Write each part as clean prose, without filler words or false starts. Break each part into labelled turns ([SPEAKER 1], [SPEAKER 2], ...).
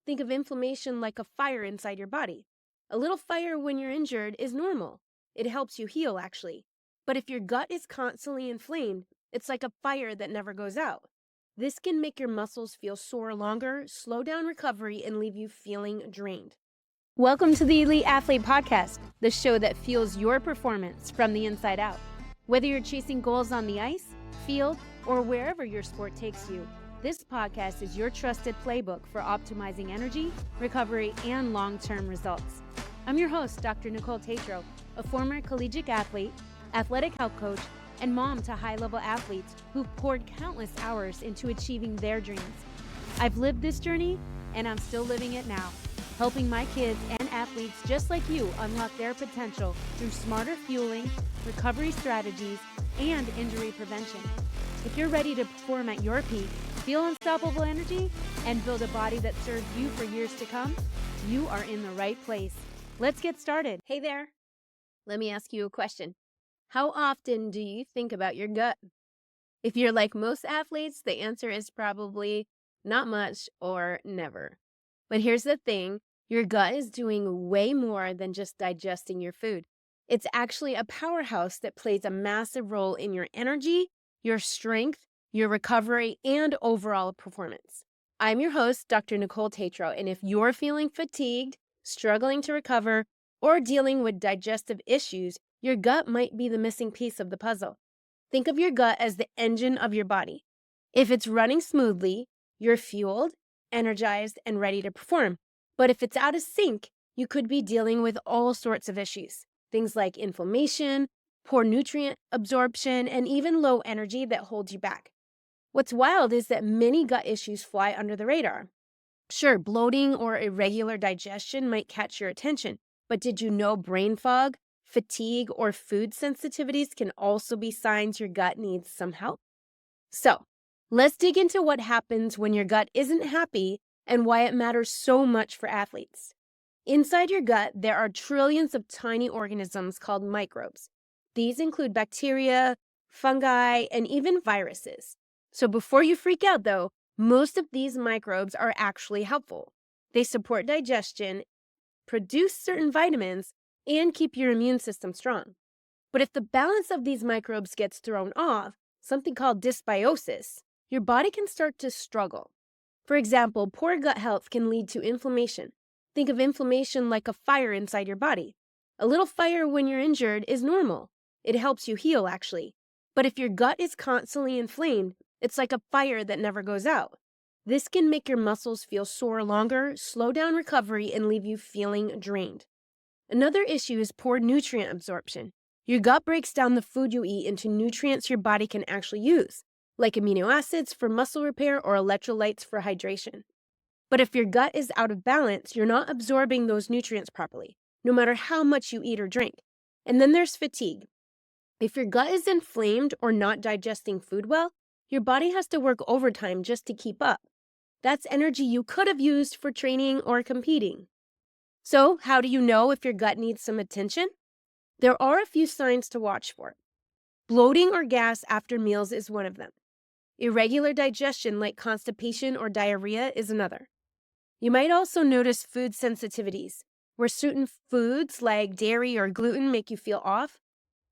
[SPEAKER 1] Think of inflammation like a fire inside your body. A little fire when you're injured is normal. It helps you heal, actually. But if your gut is constantly inflamed, it's like a fire that never goes out. This can make your muscles feel sore longer, slow down recovery, and leave you feeling drained. Welcome to the Elite Athlete Podcast, the show that fuels your performance from the inside out. Whether you're chasing goals on the ice, field, or wherever your sport takes you, this podcast is your trusted playbook for optimizing energy, recovery, and long-term results. I'm your host, Dr. Nicole Tatro, a former collegiate athlete, athletic health coach, and mom to high-level athletes who've poured countless hours into achieving their dreams. I've lived this journey, and I'm still living it now, helping my kids and athletes just like you unlock their potential through smarter fueling, recovery strategies, and injury prevention. If you're ready to perform at your peak, feel unstoppable energy, and build a body that serves you for years to come, you are in the right place. Let's get started. Hey there. Let me ask you a question. How often do you think about your gut? If you're like most athletes, the answer is probably not much or never. But here's the thing, your gut is doing way more than just digesting your food. It's actually a powerhouse that plays a massive role in your energy, your strength, your recovery, and overall performance. I'm your host, Dr. Nicole Tatro, and if you're feeling fatigued, struggling to recover, or dealing with digestive issues, your gut might be the missing piece of the puzzle. Think of your gut as the engine of your body. If it's running smoothly, you're fueled, energized, and ready to perform. But if it's out of sync, you could be dealing with all sorts of issues. Things like inflammation, poor nutrient absorption, and even low energy that holds you back. What's wild is that many gut issues fly under the radar. Sure, bloating or irregular digestion might catch your attention, but did you know brain fog, fatigue, or food sensitivities can also be signs your gut needs some help? So, let's dig into what happens when your gut isn't happy and why it matters so much for athletes. Inside your gut, there are trillions of tiny organisms called microbes. These include bacteria, fungi, and even viruses. So before you freak out though, most of these microbes are actually helpful. They support digestion, produce certain vitamins, and keep your immune system strong. But if the balance of these microbes gets thrown off, something called dysbiosis, your body can start to struggle. For example, poor gut health can lead to inflammation. Think of inflammation like a fire inside your body. A little fire when you're injured is normal. It helps you heal, actually. But if your gut is constantly inflamed, it's like a fire that never goes out. This can make your muscles feel sore longer, slow down recovery, and leave you feeling drained. Another issue is poor nutrient absorption. Your gut breaks down the food you eat into nutrients your body can actually use, like amino acids for muscle repair or electrolytes for hydration. But if your gut is out of balance, you're not absorbing those nutrients properly, no matter how much you eat or drink. And then there's fatigue. If your gut is inflamed or not digesting food well, your body has to work overtime just to keep up. That's energy you could have used for training or competing. So, how do you know if your gut needs some attention? There are a few signs to watch for. Bloating or gas after meals is one of them. Irregular digestion like constipation or diarrhea is another. You might also notice food sensitivities, where certain foods like dairy or gluten make you feel off.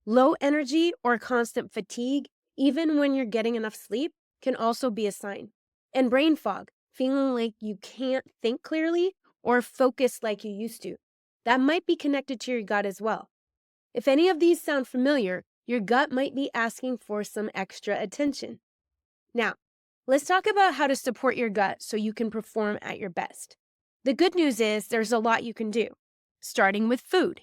[SPEAKER 1] Low energy or constant fatigue, even when you're getting enough sleep, can also be a sign. And brain fog, feeling like you can't think clearly or focus like you used to. That might be connected to your gut as well. If any of these sound familiar, your gut might be asking for some extra attention. Now, let's talk about how to support your gut so you can perform at your best. The good news is there's a lot you can do, starting with food.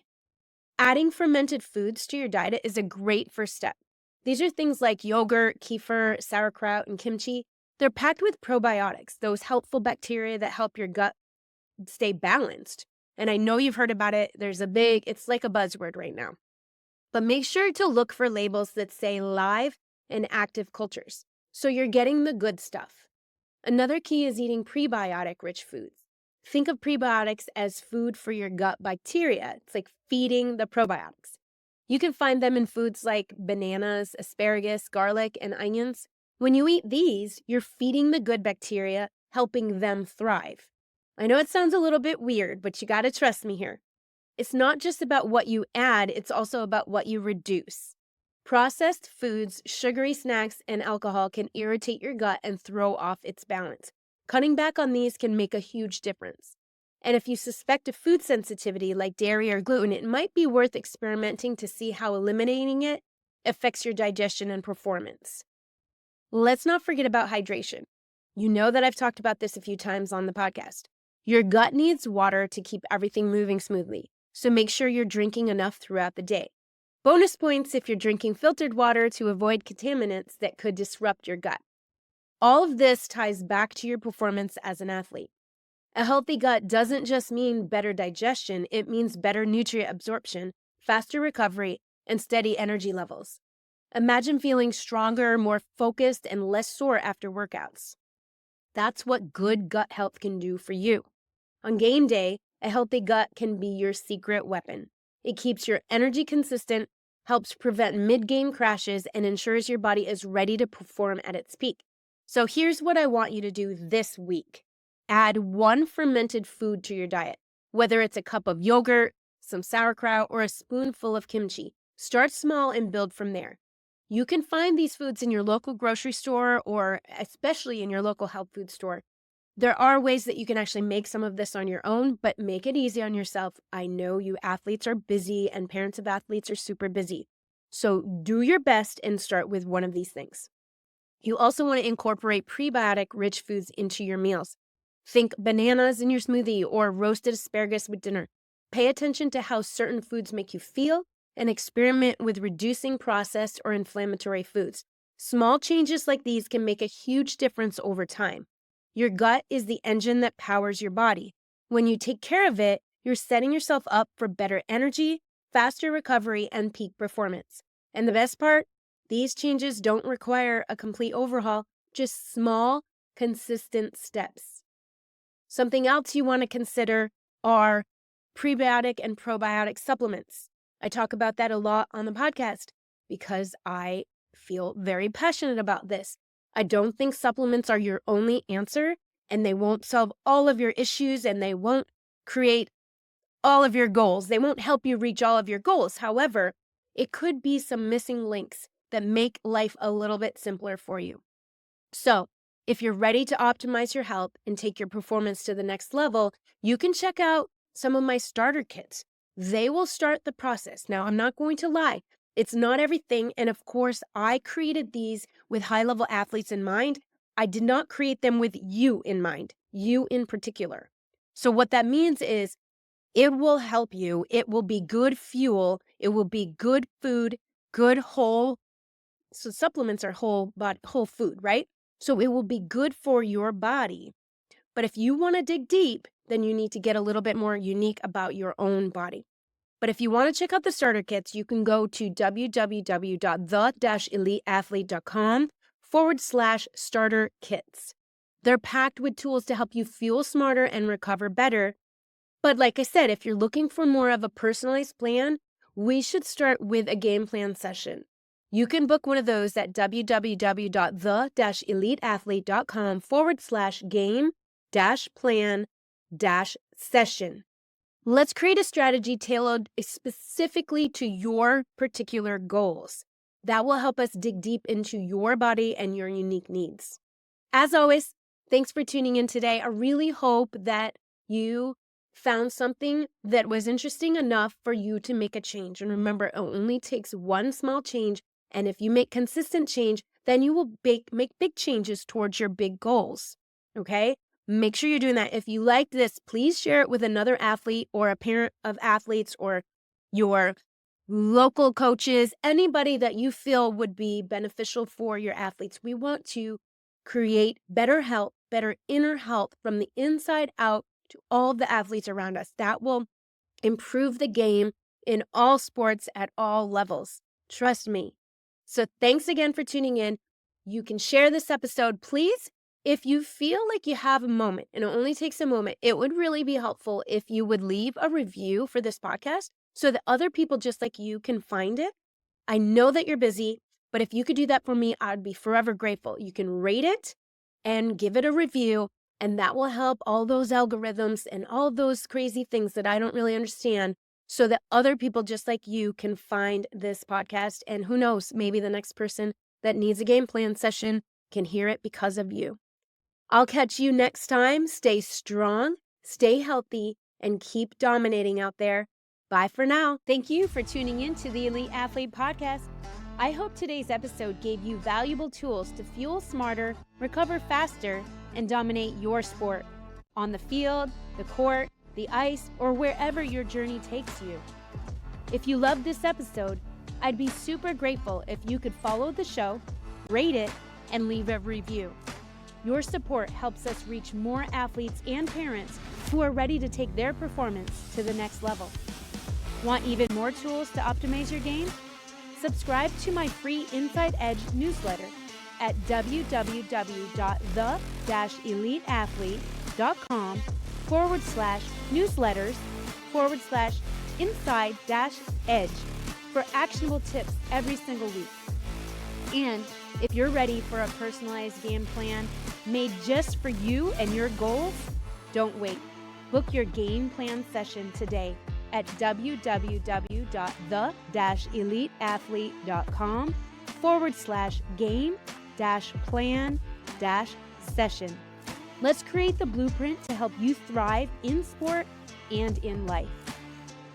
[SPEAKER 1] Adding fermented foods to your diet is a great first step. These are things like yogurt, kefir, sauerkraut, and kimchi. They're packed with probiotics, those helpful bacteria that help your gut stay balanced. And I know you've heard about it. It's like a buzzword right now. But make sure to look for labels that say live and active cultures, so you're getting the good stuff. Another key is eating prebiotic-rich foods. Think of prebiotics as food for your gut bacteria. It's like feeding the probiotics. You can find them in foods like bananas, asparagus, garlic, and onions. When you eat these, you're feeding the good bacteria, helping them thrive. I know it sounds a little bit weird, but you got to trust me here. It's not just about what you add, it's also about what you reduce. Processed foods, sugary snacks, and alcohol can irritate your gut and throw off its balance. Cutting back on these can make a huge difference. And if you suspect a food sensitivity like dairy or gluten, it might be worth experimenting to see how eliminating it affects your digestion and performance. Let's not forget about hydration. You know that I've talked about this a few times on the podcast. Your gut needs water to keep everything moving smoothly, so make sure you're drinking enough throughout the day. Bonus points if you're drinking filtered water to avoid contaminants that could disrupt your gut. All of this ties back to your performance as an athlete. A healthy gut doesn't just mean better digestion, it means better nutrient absorption, faster recovery, and steady energy levels. Imagine feeling stronger, more focused, and less sore after workouts. That's what good gut health can do for you. On game day, a healthy gut can be your secret weapon. It keeps your energy consistent, helps prevent mid-game crashes, and ensures your body is ready to perform at its peak. So here's what I want you to do this week. Add one fermented food to your diet, whether it's a cup of yogurt, some sauerkraut, or a spoonful of kimchi. Start small and build from there. You can find these foods in your local grocery store or especially in your local health food store. There are ways that you can actually make some of this on your own, but make it easy on yourself. I know you athletes are busy and parents of athletes are super busy. So do your best and start with one of these things. You also want to incorporate prebiotic-rich foods into your meals. Think bananas in your smoothie or roasted asparagus with dinner. Pay attention to how certain foods make you feel and experiment with reducing processed or inflammatory foods. Small changes like these can make a huge difference over time. Your gut is the engine that powers your body. When you take care of it, you're setting yourself up for better energy, faster recovery, and peak performance. And the best part? These changes don't require a complete overhaul, just small, consistent steps. Something else you want to consider are prebiotic and probiotic supplements. I talk about that a lot on the podcast because I feel very passionate about this. I don't think supplements are your only answer, and they won't solve all of your issues, and they won't create all of your goals. They won't help you reach all of your goals. However, it could be some missing links that make life a little bit simpler for you. So, if you're ready to optimize your health and take your performance to the next level, you can check out some of my starter kits. They will start the process. Now, I'm not going to lie. It's not everything. And of course, I created these with high-level athletes in mind. I did not create them with you in mind, you in particular. So what that means is it will help you. It will be good fuel. It will be good food, good whole. So supplements are whole food, right? So it will be good for your body. But if you want to dig deep, then you need to get a little bit more unique about your own body. But if you want to check out the starter kits, you can go to www.the-eliteathlete.com/starter kits. They're packed with tools to help you fuel smarter and recover better. But like I said, if you're looking for more of a personalized plan, we should start with a game plan session. You can book one of those at www.the-eliteathlete.com/game-plan-session. Let's create a strategy tailored specifically to your particular goals. That will help us dig deep into your body and your unique needs. As always, thanks for tuning in today. I really hope that you found something that was interesting enough for you to make a change. And remember, it only takes one small change. And if you make consistent change, then you will make big changes towards your big goals. Okay? Make sure you're doing that. If you liked this, please share it with another athlete or a parent of athletes or your local coaches, anybody that you feel would be beneficial for your athletes. We want to create better health, better inner health from the inside out to all the athletes around us. That will improve the game in all sports at all levels. Trust me. So thanks again for tuning in. You can share this episode, please. If you feel like you have a moment, and it only takes a moment, it would really be helpful if you would leave a review for this podcast so that other people just like you can find it. I know that you're busy, but if you could do that for me, I'd be forever grateful. You can rate it and give it a review. And that will help all those algorithms and all those crazy things that I don't really understand so that other people just like you can find this podcast. And who knows, maybe the next person that needs a game plan session can hear it because of you. I'll catch you next time. Stay strong, stay healthy, and keep dominating out there. Bye for now. Thank you for tuning in to the Elite Athlete Podcast. I hope today's episode gave you valuable tools to fuel smarter, recover faster, and dominate your sport on the field, the court, the ice, or wherever your journey takes you. If you loved this episode, I'd be super grateful if you could follow the show, rate it, and leave a review. Your support helps us reach more athletes and parents who are ready to take their performance to the next level. Want even more tools to optimize your game? Subscribe to my free Inside Edge newsletter at www.the-eliteathlete.com/newsletters/inside-edge for actionable tips every single week. And if you're ready for a personalized game plan made just for you and your goals, don't wait. Book your game plan session today at www.the-eliteathlete.com/game-plan-session. Let's create the blueprint to help you thrive in sport and in life.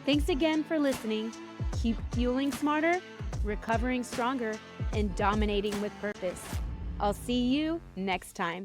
[SPEAKER 1] Thanks again for listening. Keep fueling smarter, recovering stronger, and dominating with purpose. I'll see you next time.